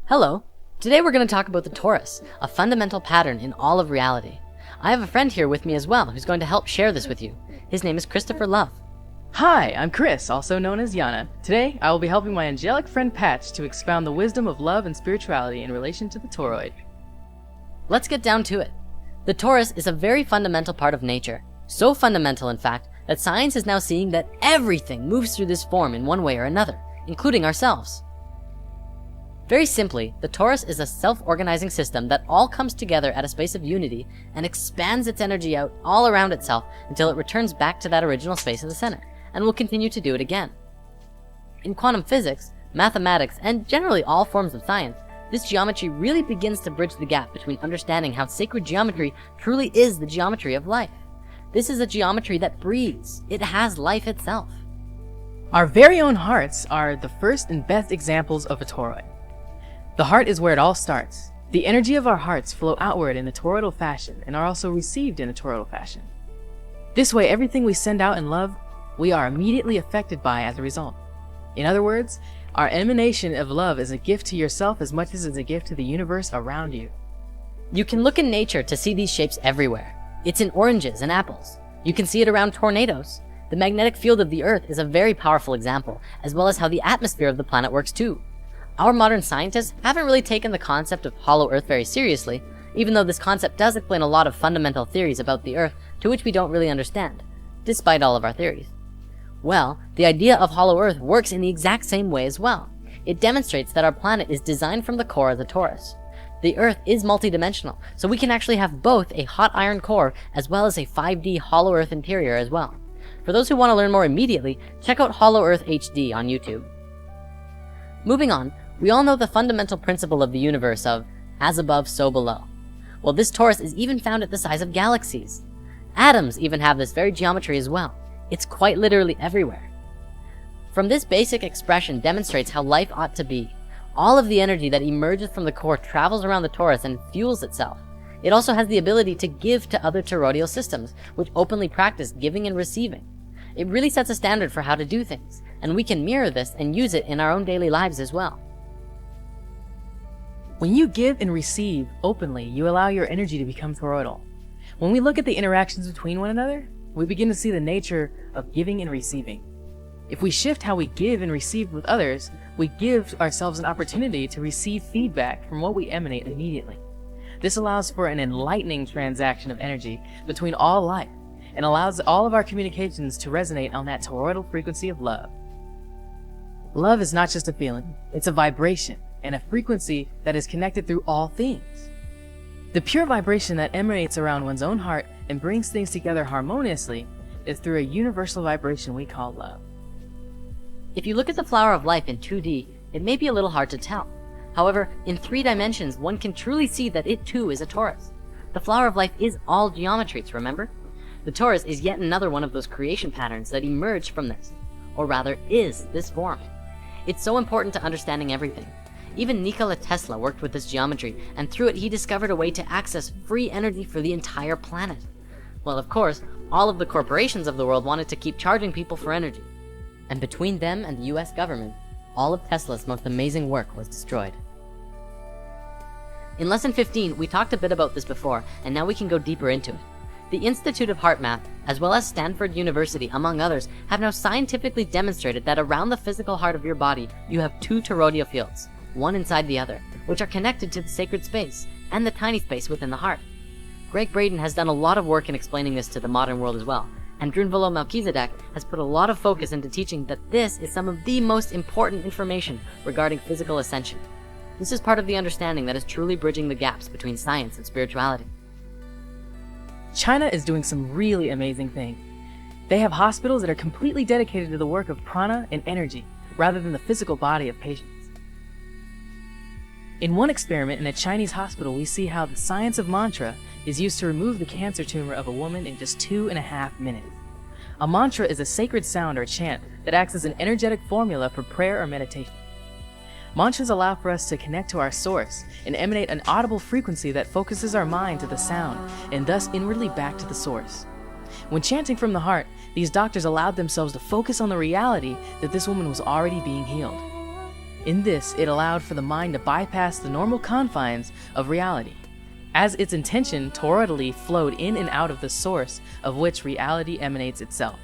Hello. Today we're going to talk about the torus, a fundamental pattern in all of reality. I have a friend here with me as well who's going to help share this with you. His name is Christopher Love. Hi, I'm Chris, also known as Yana. Today, I will be helping my angelic friend Patch to expound the wisdom of love and spirituality in relation to the toroid. Let's get down to it. The torus is a very fundamental part of nature. So fundamental, in fact, that science is now seeing that everything moves through this form in one way or another, including ourselves. Very simply, the torus is a self-organizing system that all comes together at a space of unity and expands its energy out all around itself until it returns back to that original space in the center, and will continue to do it again. In quantum physics, mathematics, and generally all forms of science, this geometry really begins to bridge the gap between understanding how sacred geometry truly is the geometry of life. This is a geometry that breathes. It has life itself. Our very own hearts are the first and best examples of a toroid. The heart is where it all starts. The energy of our hearts flow outward in a toroidal fashion and are also received in a toroidal fashion. This way, everything we send out in love, we are immediately affected by as a result. In other words, our emanation of love is a gift to yourself as much as it's a gift to the universe around you. You can look in nature to see these shapes everywhere. It's in oranges and apples. You can see it around tornadoes. The magnetic field of the Earth is a very powerful example, as well as how the atmosphere of the planet works too. Our modern scientists haven't really taken the concept of hollow Earth very seriously, even though this concept does explain a lot of fundamental theories about the Earth to which we don't really understand, despite all of our theories. Well, the idea of hollow Earth works in the exact same way as well. It demonstrates that our planet is designed from the core of the torus. The Earth is multidimensional, so we can actually have both a hot iron core as well as a 5D hollow Earth interior as well. For those who want to learn more immediately, check out Hollow Earth HD on YouTube. Moving on, we all know the fundamental principle of the universe of as above, so below. Well, this torus is even found at the size of galaxies. Atoms even have this very geometry as well. It's quite literally everywhere. From this basic expression demonstrates how life ought to be. All of the energy that emerges from the core travels around the torus and fuels itself. It also has the ability to give to other toroidal systems, which openly practice giving and receiving. It really sets a standard for how to do things, and we can mirror this and use it in our own daily lives as well. When you give and receive openly, you allow your energy to become toroidal. When we look at the interactions between one another, we begin to see the nature of giving and receiving. If we shift how we give and receive with others, we give ourselves an opportunity to receive feedback from what we emanate immediately. This allows for an enlightening transaction of energy between all life and allows all of our communications to resonate on that toroidal frequency of love. Love is not just a feeling, it's a vibration and a frequency that is connected through all things. The pure vibration that emanates around one's own heart and brings things together harmoniously is through a universal vibration we call love. If you look at the flower of life in 2D, it may be a little hard to tell. However, in 3 dimensions, one can truly see that it too is a torus. The flower of life is all geometries, remember? The torus is yet another one of those creation patterns that emerged from this, or rather is this form. It's so important to understanding everything. Even Nikola Tesla worked with this geometry, and through it he discovered a way to access free energy for the entire planet. Well, of course, all of the corporations of the world wanted to keep charging people for energy. And between them and the US government, all of Tesla's most amazing work was destroyed. In lesson 15, we talked a bit about this before, and now we can go deeper into it. The Institute of Heart Math, as well as Stanford University, among others, have now scientifically demonstrated that around the physical heart of your body, you have 2 toroidal fields, one inside the other, which are connected to the sacred space and the tiny space within the heart. Greg Braden has done a lot of work in explaining this to the modern world as well, and Drunvalo Melchizedek has put a lot of focus into teaching that this is some of the most important information regarding physical ascension. This is part of the understanding that is truly bridging the gaps between science and spirituality. China is doing some really amazing things. They have hospitals that are completely dedicated to the work of prana and energy, rather than the physical body of patients. In one experiment in a Chinese hospital, we see how the science of mantra is used to remove the cancer tumor of a woman in just 2.5 minutes. A mantra is a sacred sound or chant that acts as an energetic formula for prayer or meditation. Mantras allow for us to connect to our source and emanate an audible frequency that focuses our mind to the sound and thus inwardly back to the source. When chanting from the heart, these doctors allowed themselves to focus on the reality that this woman was already being healed. In this, it allowed for the mind to bypass the normal confines of reality, as its intention toroidally flowed in and out of the source of which reality emanates itself.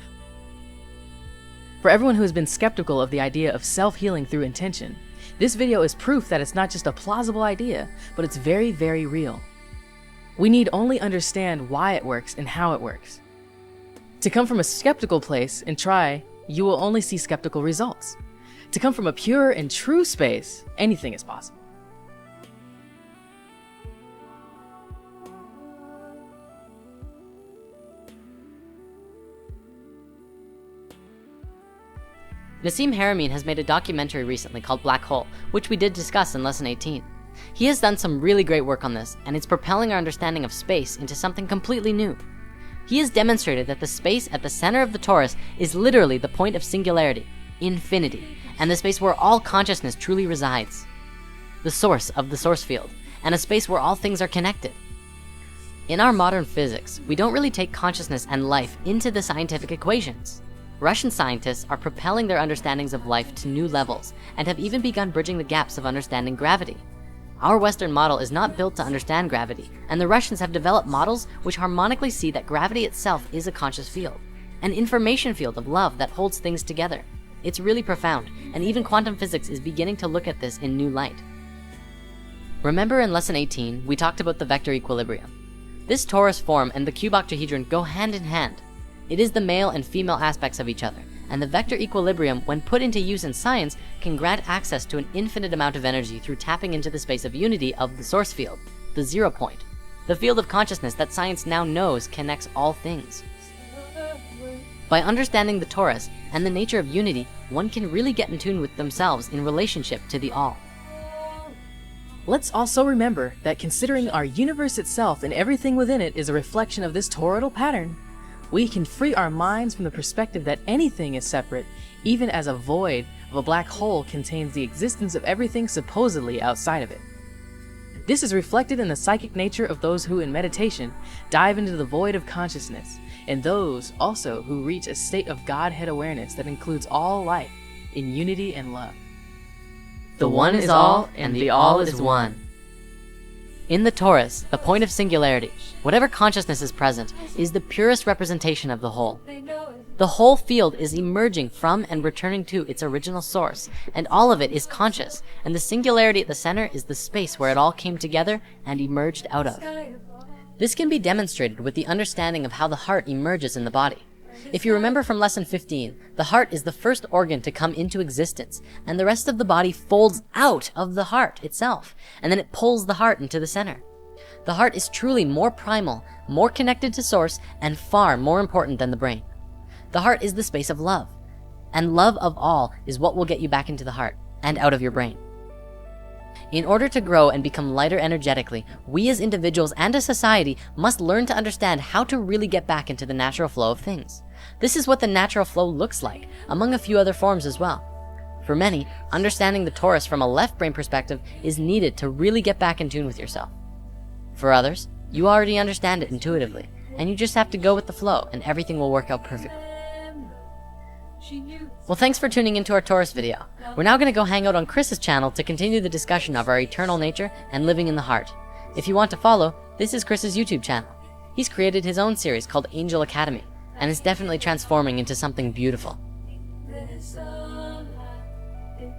For everyone who has been skeptical of the idea of self-healing through intention, this video is proof that it's not just a plausible idea, but it's very, very real. We need only understand why it works and how it works. To come from a skeptical place and try, you will only see skeptical results. To come from a pure and true space, anything is possible. Nassim Haramein has made a documentary recently called Black Hole, which we did discuss in Lesson 18. He has done some really great work on this, and it's propelling our understanding of space into something completely new. He has demonstrated that the space at the center of the torus is literally the point of singularity, infinity, and the space where all consciousness truly resides. The source of the source field, and a space where all things are connected. In our modern physics, we don't really take consciousness and life into the scientific equations. Russian scientists are propelling their understandings of life to new levels and have even begun bridging the gaps of understanding gravity. Our Western model is not built to understand gravity, and the Russians have developed models which harmonically see that gravity itself is a conscious field, an information field of love that holds things together. It's really profound, and even quantum physics is beginning to look at this in new light. Remember in Lesson 18, we talked about the vector equilibrium. This torus form and the cube octahedron go hand in hand. It is the male and female aspects of each other, and the vector equilibrium, when put into use in science, can grant access to an infinite amount of energy through tapping into the space of unity of the source field, the 0 point, the field of consciousness that science now knows connects all things. By understanding the torus and the nature of unity, one can really get in tune with themselves in relationship to the all. Let's also remember that considering our universe itself and everything within it is a reflection of this toroidal pattern, we can free our minds from the perspective that anything is separate, even as a void of a black hole contains the existence of everything supposedly outside of it. This is reflected in the psychic nature of those who in meditation dive into the void of consciousness, and those also who reach a state of Godhead awareness that includes all life in unity and love. The one is all, and the all is one. In the torus, the point of singularity, whatever consciousness is present, is the purest representation of the whole. The whole field is emerging from and returning to its original source, and all of it is conscious, and the singularity at the center is the space where it all came together and emerged out of. This can be demonstrated with the understanding of how the heart emerges in the body. If you remember from Lesson 15, the heart is the first organ to come into existence, and the rest of the body folds out of the heart itself, and then it pulls the heart into the center. The heart is truly more primal, more connected to source, and far more important than the brain. The heart is the space of love, and love of all is what will get you back into the heart and out of your brain. In order to grow and become lighter energetically, we as individuals and as society must learn to understand how to really get back into the natural flow of things. This is what the natural flow looks like, among a few other forms as well. For many, understanding the torus from a left brain perspective is needed to really get back in tune with yourself. For others, you already understand it intuitively, and you just have to go with the flow and everything will work out perfectly. Well, thanks for tuning into our Torus video. We're now going to go hang out on Chris's channel to continue the discussion of our eternal nature and living in the heart. If you want to follow, this is Chris's YouTube channel. He's created his own series called Angel Academy, and it's definitely transforming into something beautiful.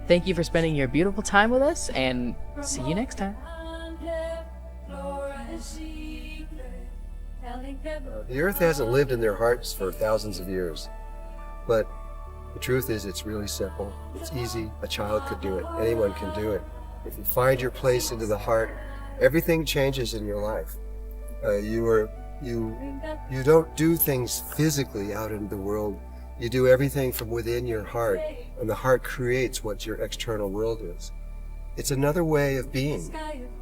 Thank you for spending your beautiful time with us, and see you next time. The earth hasn't lived in their hearts for thousands of years, but the truth is it's really simple. It's easy. A child could do it. Anyone can do it. If you find your place into the heart, everything changes in your life. You don't do things physically out in the world. You do everything from within your heart, and the heart creates what your external world is. It's another way of being.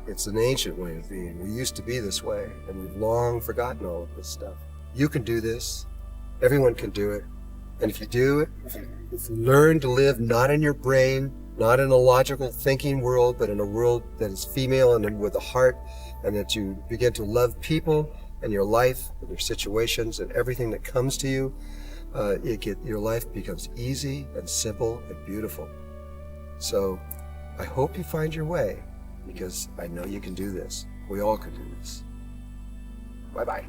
It's an ancient way of being. We used to be this way, and we've long forgotten all of this stuff. You can do this. Everyone can do it. And if you do it, if you learn to live not in your brain, not in a logical thinking world, but in a world that is female and with a heart, and that you begin to love people and your life and your situations and everything that comes to you, your life becomes easy and simple and beautiful. So I hope you find your way, because I know you can do this. We all can do this. Bye-bye.